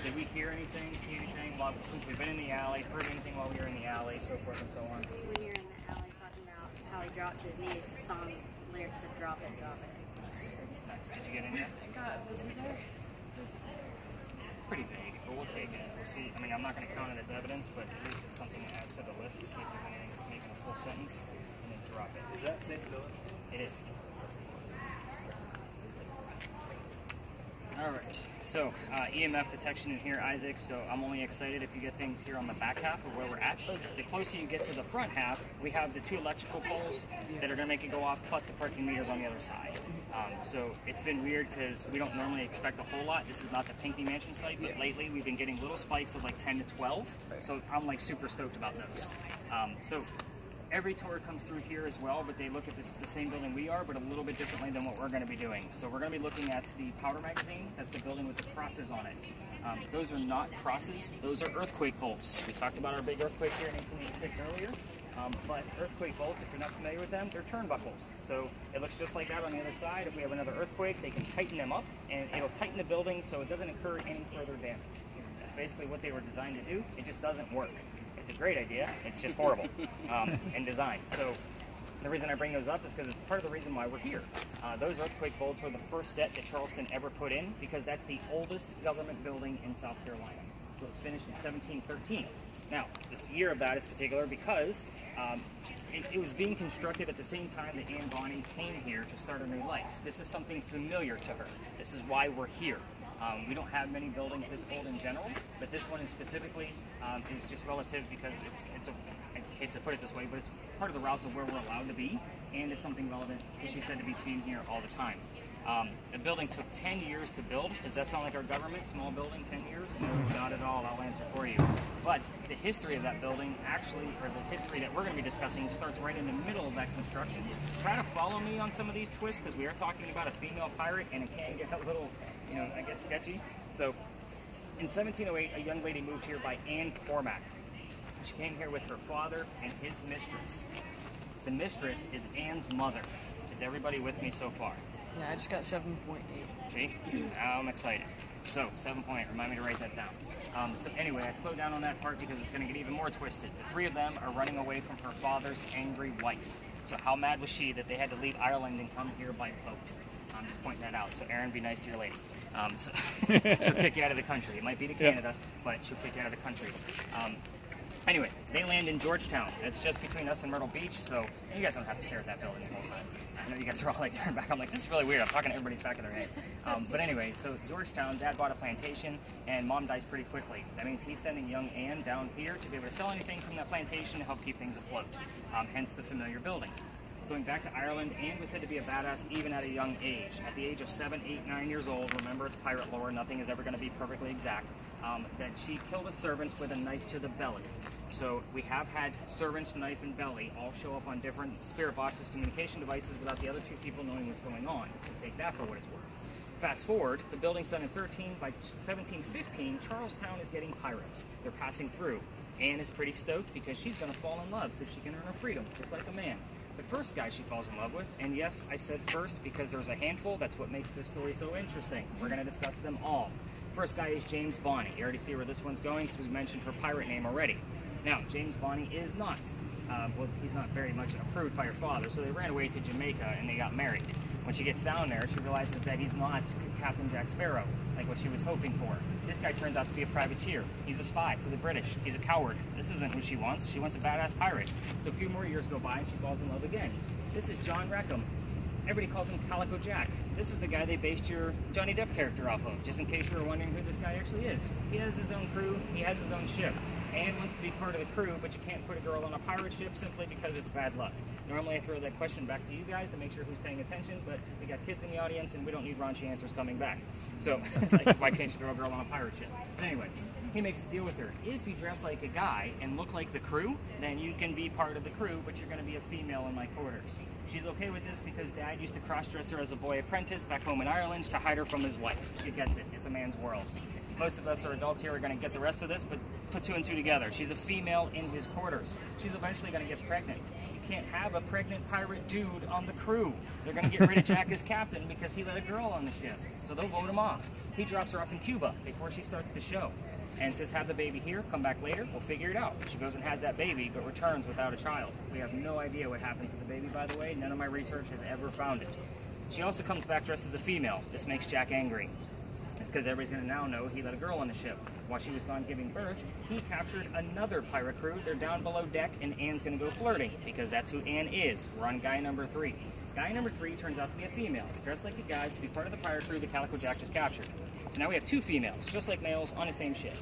Speaker 1: Did we hear anything, see anything since we've been in the alley? Heard anything while we were in the alley, so forth and so on?
Speaker 2: When you're in the alley talking about how he dropped to his knees, the song lyrics said, "Drop it, drop it."
Speaker 1: Nice. Did you get in there?
Speaker 3: Was he there?
Speaker 1: Pretty vague, but we'll take it. We'll see. I mean, I'm not going to count it as evidence, but at least it's something to add to the list to see if there's anything that's making a full sentence, and then drop it.
Speaker 5: Is that same building?
Speaker 1: It is. All right. So EMF detection in here, Isaac. So I'm only excited if you get things here on the back half of where we're at. The closer you get to the front half, we have the 2 electrical poles that are going to make it go off, plus the parking meters on the other side. So it's been weird because we don't normally expect a whole lot. This is not the Pinckney Mansion site, but lately we've been getting little spikes of like 10 to 12. So I'm like super stoked about those. So every tour comes through here as well, but they look at the same building we are, but a little bit differently than what we're going to be doing. So we're going to be looking at the powder magazine. That's the building with the crosses on it. Those are not crosses. Those are earthquake bolts. We talked about our big earthquake here in 1886 earlier. But earthquake bolts, if you're not familiar with them, they're turnbuckles. So it looks just like that on the other side. If we have another earthquake, they can tighten them up, and it'll tighten the building so it doesn't incur any further damage. That's basically what they were designed to do. It just doesn't work. It's a great idea. It's just horrible in design. So the reason I bring those up is because it's part of the reason why we're here. Those earthquake bolts were the first set that Charleston ever put in, because that's the oldest government building in South Carolina. So it was finished in 1713. Now, this year of that is particular because it was being constructed at the same time that Anne Bonny came here to start a new life. This is something familiar to her. This is why we're here. We don't have many buildings this old in general, but this one is specifically is just relative because I hate to put it this way, but it's part of the routes of where we're allowed to be, and it's something relevant, as she said, to be seen here all the time. The building took 10 years to build. Does that sound like our government? Small building, 10 years? No, not at all. I'll answer for you. But the history of that building actually, or the history that we're going to be discussing, starts right in the middle of that construction. Try to follow me on some of these twists, because we are talking about a female pirate, and it can get a little, I guess, sketchy. So, in 1708, a young lady moved here by Anne Cormack. She came here with her father and his mistress. The mistress is Anne's mother. Is everybody with me so far?
Speaker 7: Yeah, I just got 7.8.
Speaker 1: See? Now I'm excited. So, 7 point. Remind me to write that down. So anyway, I slowed down on that part because it's going to get even more twisted. The 3 of them are running away from her father's angry wife. So how mad was she that they had to leave Ireland and come here by boat? I'm just pointing that out. So Aaron, be nice to your lady. She'll kick you out of the country. It might be to Canada, but she'll kick you out of the country. Anyway, they land in Georgetown. It's just between us and Myrtle Beach, so you guys don't have to stare at that building the whole time. I know you guys are all like turned back. I'm like, this is really weird. I'm talking to everybody's back of their heads. But anyway, so Georgetown, Dad bought a plantation, and Mom dies pretty quickly. That means he's sending young Anne down here to be able to sell anything from that plantation to help keep things afloat. Hence the familiar building. Going back to Ireland, Anne was said to be a badass even at a young age. At the age of 7, 8, 9 years old, remember it's pirate lore, nothing is ever going to be perfectly exact, that she killed a servant with a knife to the belly. So we have had servants, knife, and belly all show up on different spirit boxes, communication devices, without the other 2 people knowing what's going on. So take that for what it's worth. Fast forward, the building's done in 13. By 1715, Charlestown is getting pirates. They're passing through. Anne is pretty stoked because she's going to fall in love so she can earn her freedom, just like a man. The first guy she falls in love with, and yes, I said first because there's a handful, that's what makes this story so interesting. We're going to discuss them all. First guy is James Bonny. You already see where this one's going because we mentioned her pirate name already. Now, James Bonny is not, well, he's not very much approved by her father, so they ran away to Jamaica and they got married. When she gets down there, she realizes that he's not Captain Jack Sparrow, like what she was hoping for. This guy turns out to be a privateer. He's a spy for the British. He's a coward. This isn't who she wants. She wants a badass pirate. So a few more years go by and she falls in love again. This is John Rackham. Everybody calls him Calico Jack. This is the guy they based your Johnny Depp character off of, just in case you were wondering who this guy actually is. He has his own crew, he has his own ship. Anne wants to be part of the crew, but you can't put a girl on a pirate ship simply because it's bad luck. Normally I throw that question back to you guys to make sure who's paying attention, but we got kids in the audience and we don't need raunchy answers coming back. So, like, why can't you throw a girl on a pirate ship? But anyway, he makes a deal with her. If you dress like a guy and look like the crew, then you can be part of the crew, but you're going to be a female in my quarters. She's okay with this because Dad used to cross-dress her as a boy apprentice back home in Ireland to hide her from his wife. She gets it. It's a man's world. Most of us are adults here are going to get the rest of this, but put two and two together. She's a female in his quarters. She's eventually going to get pregnant. You can't have a pregnant pirate dude on the crew. They're going to get rid of Jack as captain because he let a girl on the ship. So they'll vote him off. He drops her off in Cuba before she starts the show and says, have the baby here, come back later, we'll figure it out. She goes and has that baby, but returns without a child. We have no idea what happens to the baby, by the way. None of my research has ever found it. She also comes back dressed as a female. This makes Jack angry. It's because everybody's going to now know he let a girl on the ship. While she was gone giving birth, he captured another pirate crew. They're down below deck, and Anne's going to go flirting, because that's who Anne is. We're on guy number 3. Guy number 3 turns out to be a female, dressed like a guy to be part of the pirate crew that Calico Jack just captured. So now we have 2 females, just like males, on the same ship.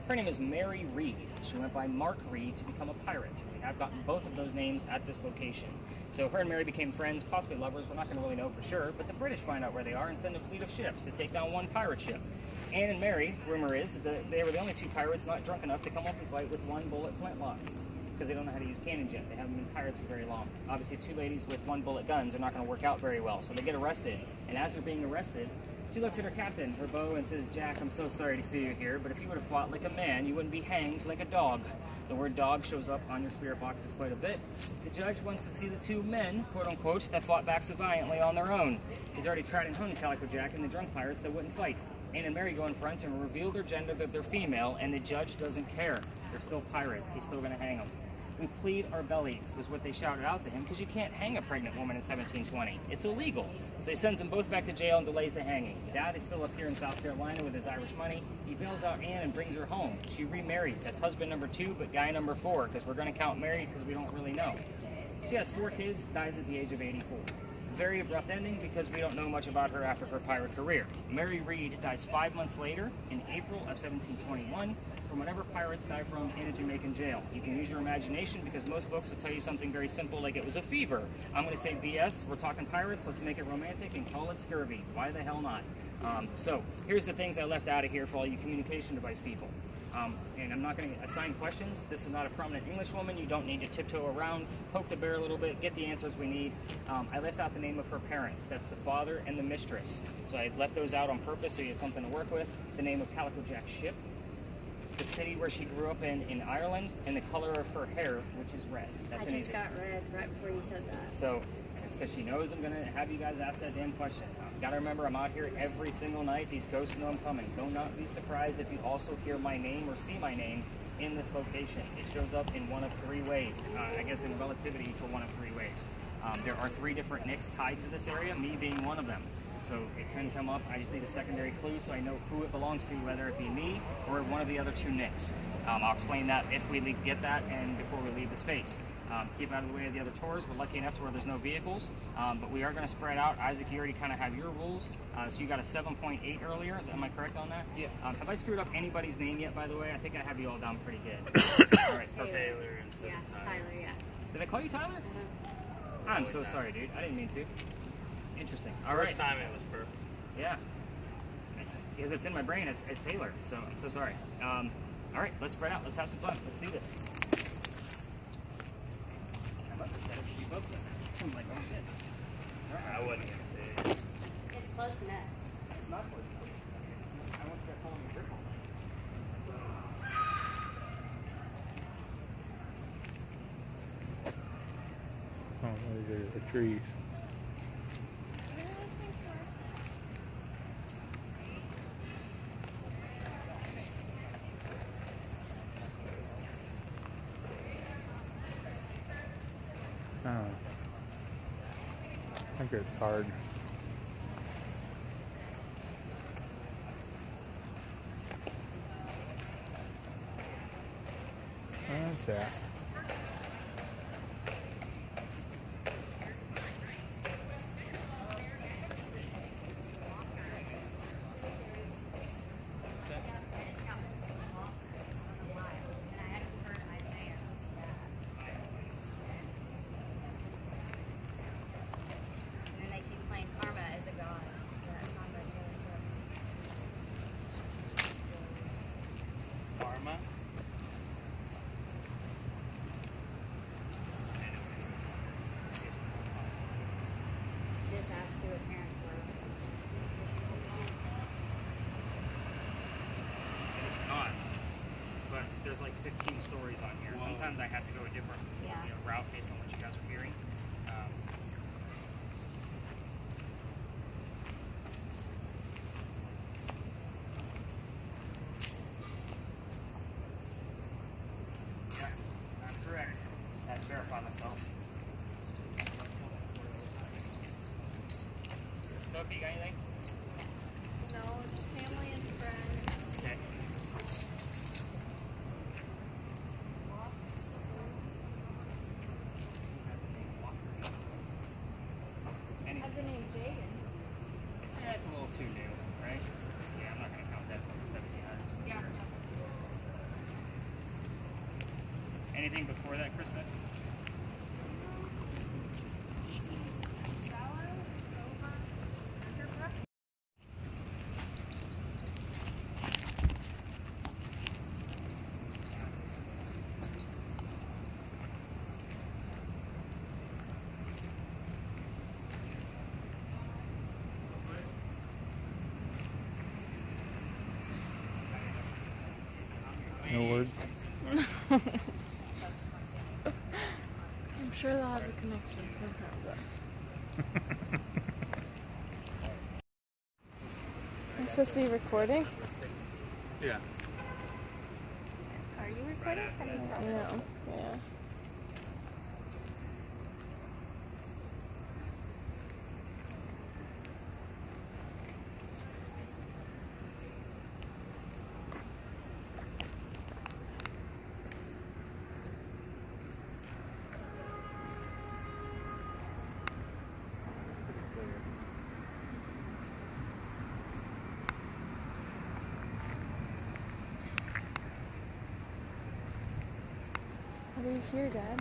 Speaker 1: Her name is Mary Reed. She went by Mark Reed to become a pirate. We have gotten both of those names at this location. So her and Mary became friends, possibly lovers. We're not going to really know for sure, but the British find out where they are and send a fleet of ships to take down one pirate ship. Anne and Mary, rumor is, that they were the only 2 pirates not drunk enough to come up and fight with 1-bullet flintlocks, because they don't know how to use cannons yet. They haven't been pirates for very long. Obviously, 2 ladies with 1-bullet guns are not going to work out very well, so they get arrested. And as they're being arrested, she looks at her captain, her beau, and says, Jack, I'm so sorry to see you here, but if you would have fought like a man, you wouldn't be hanged like a dog. The word dog shows up on your spirit boxes quite a bit. The judge wants to see the 2 men, quote-unquote, that fought back so valiantly on their own. He's already tried and hung Calico Jack and the drunk pirates that wouldn't fight. Anne and Mary go in front and reveal their gender, that they're female, and the judge doesn't care. They're still pirates. He's still going to hang them. We plead our bellies, was what they shouted out to him, because you can't hang a pregnant woman in 1720. It's illegal. So he sends them both back to jail and delays the hanging. Dad is still up here in South Carolina with his Irish money. He bails out Anne and brings her home. She remarries. That's husband number 2, but guy number 4, because we're going to count married because we don't really know. She has 4 kids, dies at the age of 84. Very abrupt ending because we don't know much about her after her pirate career. Mary Reed dies 5 months later, in April of 1721, from whatever pirates die from in a Jamaican jail. You can use your imagination because most books will tell you something very simple like it was a fever. I'm going to say BS, we're talking pirates, let's make it romantic and call it scurvy. Why the hell not? So here's the things I left out of here for all you communication device people. And I'm not going to assign questions. This is not a prominent English woman. You don't need to tiptoe around, poke the bear a little bit, get the answers we need. I left out the name of her parents. That's the father and the mistress. So I left those out on purpose so you had something to work with. The name of Calico Jack's ship, the city where she grew up in Ireland, and the color of her hair, which is red. That's
Speaker 2: I just got red right before you said that.
Speaker 1: So it's because she knows I'm going to have you guys ask that damn question. Got to remember, I'm out here every single night. These ghosts know I'm coming. Do not be surprised if you also hear my name or see my name in this location. It shows up in one of 3 ways. I guess in relativity for one of 3 ways. There are 3 different nicks tied to this area, me being one of them. So it can come up. I just need a secondary clue so I know who it belongs to, whether it be me or one of the other 2 nicks. I'll explain that if we get that and before we leave the space. Keep out of the way of the other tours. We're lucky enough to where there's no vehicles, but we are going to spread out. Isaac, you already kind of have your rules. So you got a 7.8 earlier. Am I correct on that?
Speaker 6: Yeah.
Speaker 1: Have I screwed up anybody's name yet, by the way? I think I have you all down pretty good. All right, perfect.
Speaker 6: Taylor and
Speaker 2: Yeah, Tyler, yeah.
Speaker 1: Did I call you Tyler? I'm so sorry, dude. I didn't mean to. Interesting. All right.
Speaker 6: First time it was perfect.
Speaker 1: Yeah. Because it's in my brain as Taylor, so I'm so sorry. All right, let's spread out. Let's have some fun. Let's do this. I must have said it to you both then. I'm like, oh shit. All right.
Speaker 6: I wasn't going to say it.
Speaker 2: It's close enough.
Speaker 1: It's not close enough. I want you guys following the grip all night.
Speaker 4: Oh, those are the trees. Oh. I think it's hard chat.
Speaker 2: And they keep playing Karma as a God. That song by Taylor Swift.
Speaker 1: Karma.
Speaker 2: Just asked who a parent were.
Speaker 1: It's not. But there's like 15 stories on here. Sometimes I have to go a different route based on what you guys are hearing. Yeah, I'm correct. Just had to verify myself. Sophie, you got anything?
Speaker 3: No, it's family and friends.
Speaker 1: Okay.
Speaker 3: I have the name Jaden.
Speaker 1: Yeah, it's a little too new, right? Yeah, I'm not going to count that for 1700.
Speaker 2: Yeah.
Speaker 1: Anything before that, Krista?
Speaker 4: No words.
Speaker 3: I'm sure they'll have a connection sometime. I'm supposed to be recording?
Speaker 4: Yeah.
Speaker 3: Are you recording? I didn't tell. No. Yeah. What do you hear, Dad?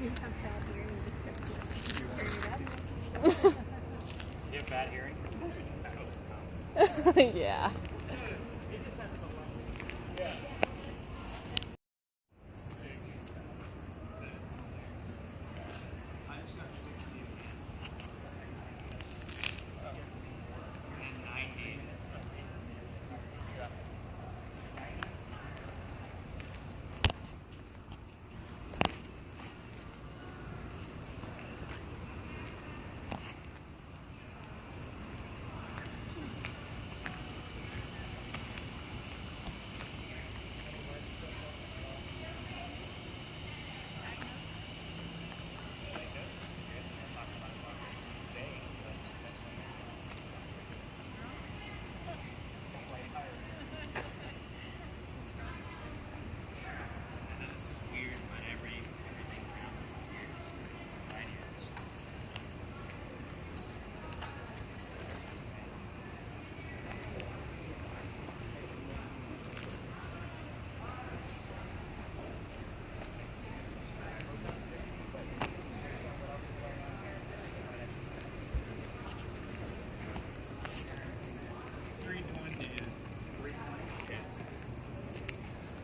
Speaker 3: You have bad hearing.
Speaker 1: Do you have bad hearing?
Speaker 3: Yeah.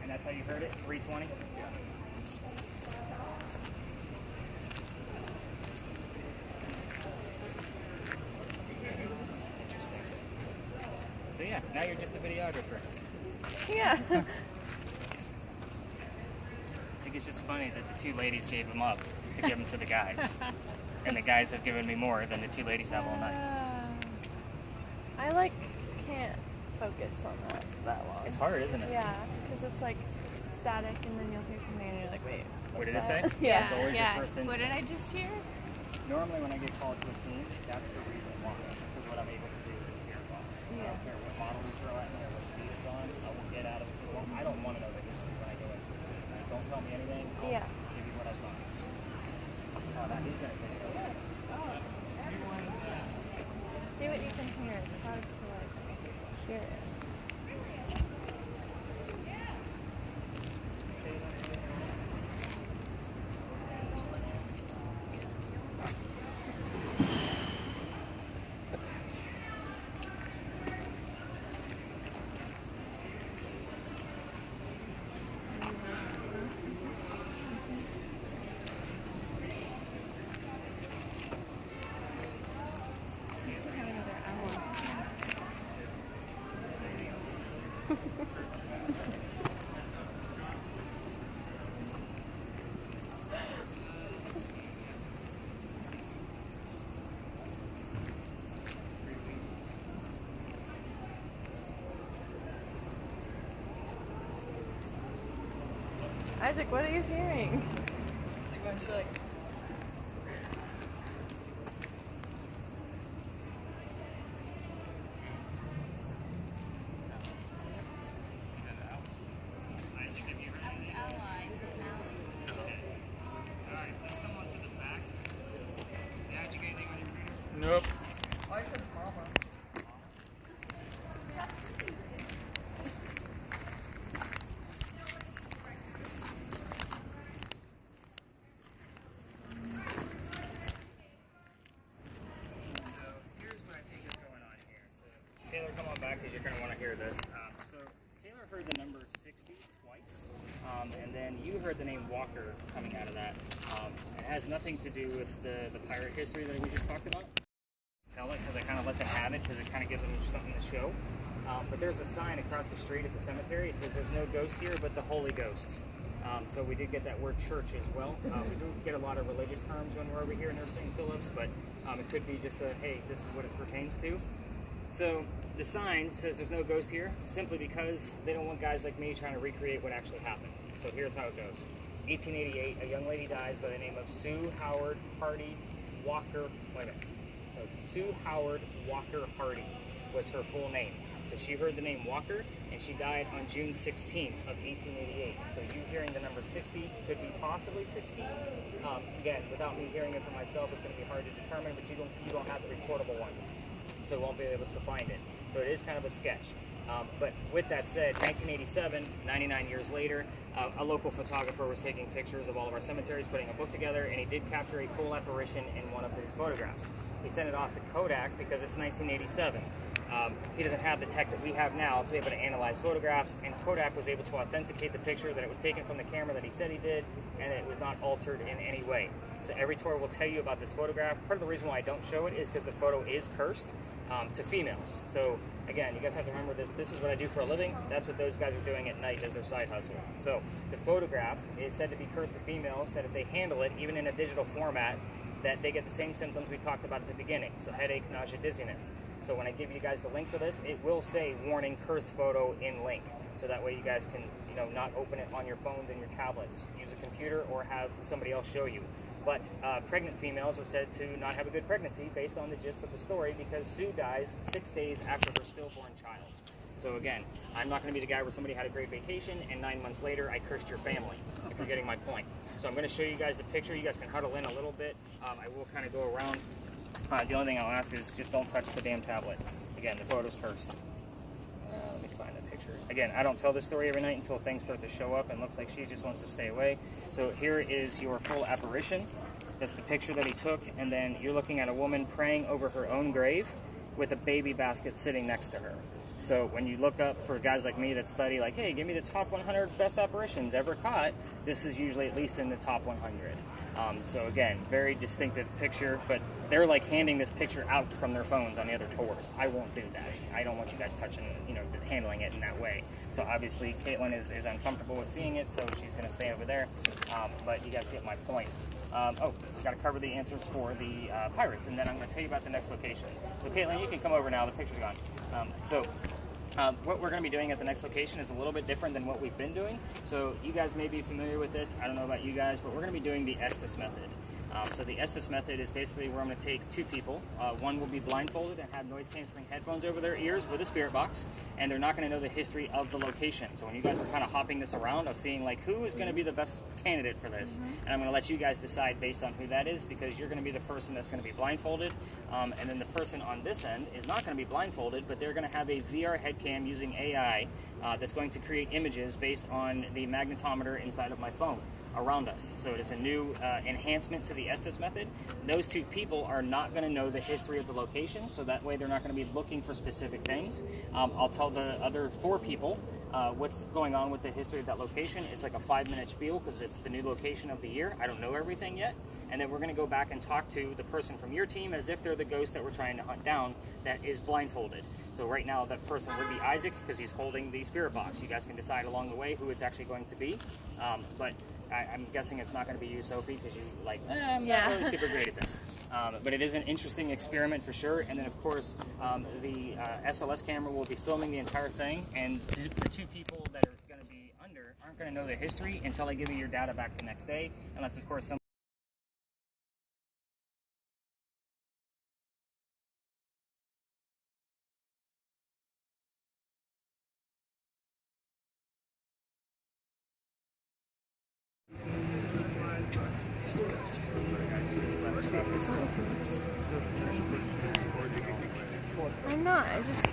Speaker 1: And that's how you heard it? 320? Interesting. So yeah, now you're just a videographer.
Speaker 3: Yeah.
Speaker 1: I think it's just funny that the two ladies gave them up to give them to the guys. And the guys have given me more than the two ladies have all night.
Speaker 3: I can't focus on that long.
Speaker 1: It's hard, isn't it?
Speaker 3: Yeah, because it's like static and then you'll hear something and you're like, wait.
Speaker 1: What did it
Speaker 3: what's
Speaker 1: say?
Speaker 3: that?
Speaker 1: Yeah, it's always
Speaker 3: yeah.
Speaker 1: your first instinct.
Speaker 3: What did I just hear?
Speaker 1: Normally when I get called to a team, that's the reason why. Because what I'm able to do is hear calls. I don't care what model we throw at me or what speed it's on, I will get out of it. Because I don't want to know the history when I go into a team. Like, don't tell me anything, I'll
Speaker 3: Yeah.
Speaker 1: give you what I thought. Oh, now he's going to take it.
Speaker 3: See what you can hear. It's hard to like hear it. Have another hour. Isaac, what are you hearing?
Speaker 4: Nope.
Speaker 1: Here's what I think is going on here. So, Taylor, come on back because you're going to want to hear this. So Taylor heard the number 60 twice, and then you heard the name Walker coming out of that. It has nothing to do with the pirate history that we just talked about. Tell it because I kind of let them have it because it kind of gives them something to show. But there's a sign across the street at the cemetery. It says there's no ghosts here but the Holy Ghosts. So we did get that word church as well. We do get a lot of religious terms when we're over here near St. Philip's, but it could be just a, hey, this is what it pertains to. So the sign says there's no ghost here simply because they don't want guys like me trying to recreate what actually happened. So here's how it goes. 1888, a young lady dies by the name of Sue Howard Hardy Walker. Wait a minute. No, Sue Howard Walker Hardy was her full name. So she heard the name Walker, and she died on June 16th of 1888. So you hearing the number 60 could be possibly 60. Again, without me hearing it for myself, it's going to be hard to determine, but you don't have the recordable one, so you won't be able to find it. So it is kind of a sketch. But with that said, 1987, 99 years later, a local photographer was taking pictures of all of our cemeteries, putting a book together, and he did capture a full apparition in one of his photographs. He sent it off to Kodak because it's 1987. He doesn't have the tech that we have now to be able to analyze photographs, and Kodak was able to authenticate the picture that it was taken from the camera that he said he did, and that it was not altered in any way. So every tour will tell you about this photograph. Part of the reason why I don't show it is because the photo is cursed to females. So again, you guys have to remember that this is what I do for a living. That's what those guys are doing at night as their side hustle. So the photograph is said to be cursed to females, that if they handle it, even in a digital format, that they get the same symptoms we talked about at the beginning. So headache, nausea, dizziness. So when I give you guys the link for this, it will say warning cursed photo in link. So that way you guys can, not open it on your phones and your tablets. Use a computer or have somebody else show you. But pregnant females are said to not have a good pregnancy based on the gist of the story, because Sue dies 6 days after her stillborn child. So again, I'm not going to be the guy where somebody had a great vacation and 9 months later I cursed your family, if you're getting my point. So I'm going to show you guys the picture. You guys can huddle in a little bit. I will kind of go around. The only thing I'll ask is just don't touch the damn tablet. Again, the photo's cursed. Let me find that picture. Again, I don't tell this story every night until things start to show up and looks like she just wants to stay away. So here is your full apparition. That's the picture that he took, and then you're looking at a woman praying over her own grave with a baby basket sitting next to her. So when you look up for guys like me that study, like, hey, give me the top 100 best apparitions ever caught, this is usually at least in the top 100. So again, very distinctive picture, but they're like handing this picture out from their phones on the other tours. I won't do that. I don't want you guys touching, handling it in that way. So obviously Caitlin is uncomfortable with seeing it, so she's going to stay over there. But you guys get my point. Got to cover the answers for the pirates, and then I'm going to tell you about the next location. So Caitlin, you can come over now. The picture's gone. What we're going to be doing at the next location is a little bit different than what we've been doing. So you guys may be familiar with this. I don't know about you guys, but we're going to be doing the Estes method. So the Estes method is basically where I'm going to take two people. One will be blindfolded and have noise-canceling headphones over their ears with a spirit box, and they're not going to know the history of the location. So when you guys were kind of hopping this around, I was seeing like who is going to be the best candidate for this, and I'm going to let you guys decide based on who that is, because you're going to be the person that's going to be blindfolded, and then the person on this end is not going to be blindfolded, but they're going to have a VR head cam using AI that's going to create images based on the magnetometer inside of my phone around us. So it is a new enhancement to the Estes method. Those two people are not going to know the history of the location, so that way they're not going to be looking for specific things. I'll tell the other four people what's going on with the history of that location. It's like a 5-minute spiel because it's the new location of the year. I don't know everything yet. And then we're going to go back and talk to the person from your team as if they're the ghost that we're trying to hunt down that is blindfolded. So right now that person would be Isaac because he's holding the spirit box. You guys can decide along the way who it's actually going to be. But I'm guessing it's not going to be you, Sophie, because you I'm not really super great at this. But it is an interesting experiment for sure. And then of course the SLS camera will be filming the entire thing, and the two people that are going to be under aren't going to know the history until I give you your data back the next day, unless of course some
Speaker 3: I'm not. I just.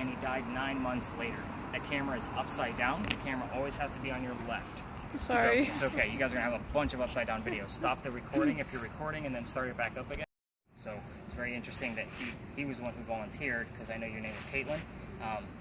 Speaker 1: and he died 9 months later. That camera is upside down. The camera always has to be on your left.
Speaker 3: Sorry.
Speaker 1: So it's okay. You guys are going to have a bunch of upside down videos. Stop the recording if you're recording and then start it back up again. So it's very interesting that he was the one who volunteered, because I know your name is Caitlin.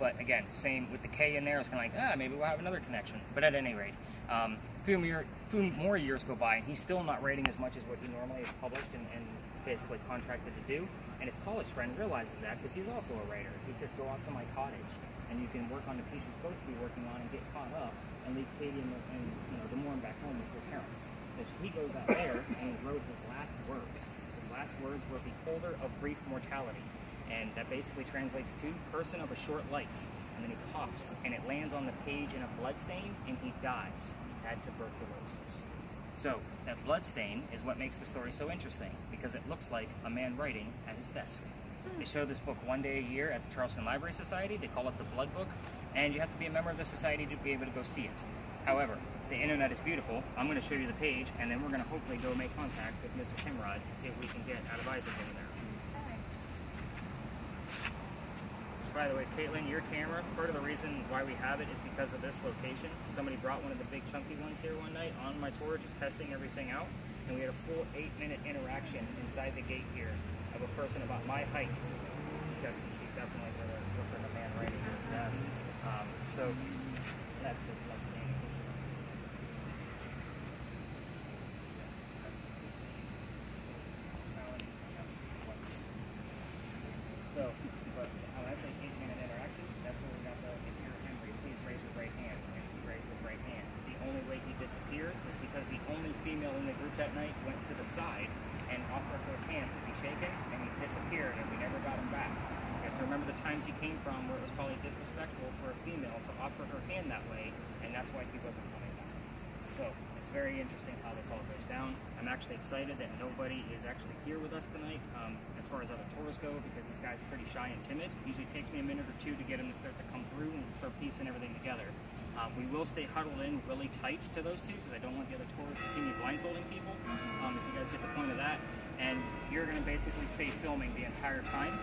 Speaker 1: But again, same with the K in there. It's kind of like, maybe we'll have another connection. But at any rate, a few more years go by, and he's still not writing as much as what he normally has published and basically contracted to do. And his college friend realizes that, because he's also a writer. He says, go out to my cottage and you can work on the piece you're supposed to be working on and get caught up and leave Katie and the Morn back home with your parents. So he goes out there and he wrote his last words. His last words were beholder of brief mortality. And that basically translates to person of a short life. And then he coughs and it lands on the page in a blood stain and he dies. Had tuberculosis. So that blood stain is what makes the story so interesting, because it looks like a man writing at his desk. They show this book one day a year at the Charleston Library Society. They call it the Blood Book, and you have to be a member of the society to be able to go see it. However, the internet is beautiful. I'm going to show you the page, and then we're going to hopefully go make contact with Mr. Timrod and see if we can get out of Isaac over there. By the way, Caitlin, your camera, part of the reason why we have it is because of this location. Somebody brought one of the big chunky ones here one night on my tour, just testing everything out, and we had a full 8-minute interaction inside the gate here of a person about my height. You guys can see definitely where there looks like a man writing at his desk. So that's the blood stain. So, but when I say 8-minute interaction, that's where we got the, if you're Henry, please raise your right hand. And he raised his right hand. The only way he disappeared was because the only female in the group that night went to the side and offered her hand to be shaken, and he disappeared, and we never got him back. You have to remember the times he came from where it was probably disrespectful for a female to offer her hand that way, and that's why he wasn't coming back. So, it's very interesting how this all goes down. I'm actually excited that nobody is actually here with us tonight as far as other tourists go, because this guy's pretty shy and timid. It usually takes me a minute or two to get him to start to come through and start piecing everything together. We will stay huddled in really tight to those two, because I don't want the other tourists to see me blindfolding people, if you guys get the point of that. And you're going to basically stay filming the entire time.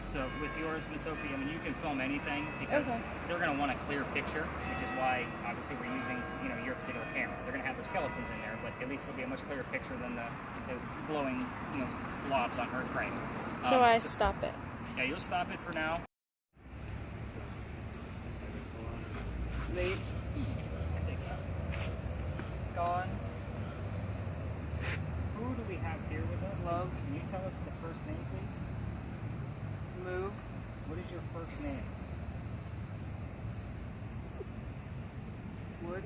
Speaker 1: So with yours, Miss Sophie, I mean, you can film anything, because they're going to want a clear picture, which is why obviously we're using, your particular camera. They're going to have their skeletons in there, but at least it'll be a much clearer picture than the glowing, blobs on her frame.
Speaker 3: So I stop it.
Speaker 1: Yeah, you'll stop it for now.
Speaker 5: Leave.
Speaker 1: Take that.
Speaker 5: Gone.
Speaker 1: Who do we have here with us?
Speaker 5: Love.
Speaker 1: Can you tell us the first name, please?
Speaker 5: Move.
Speaker 1: What is your first name?
Speaker 5: Wood.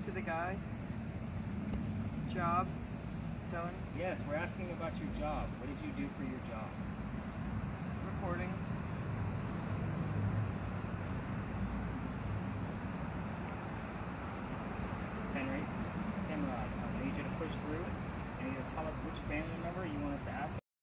Speaker 5: To the guy. Job. Done.
Speaker 1: Yes, we're asking about your job. What did you do for your job?
Speaker 5: Recording.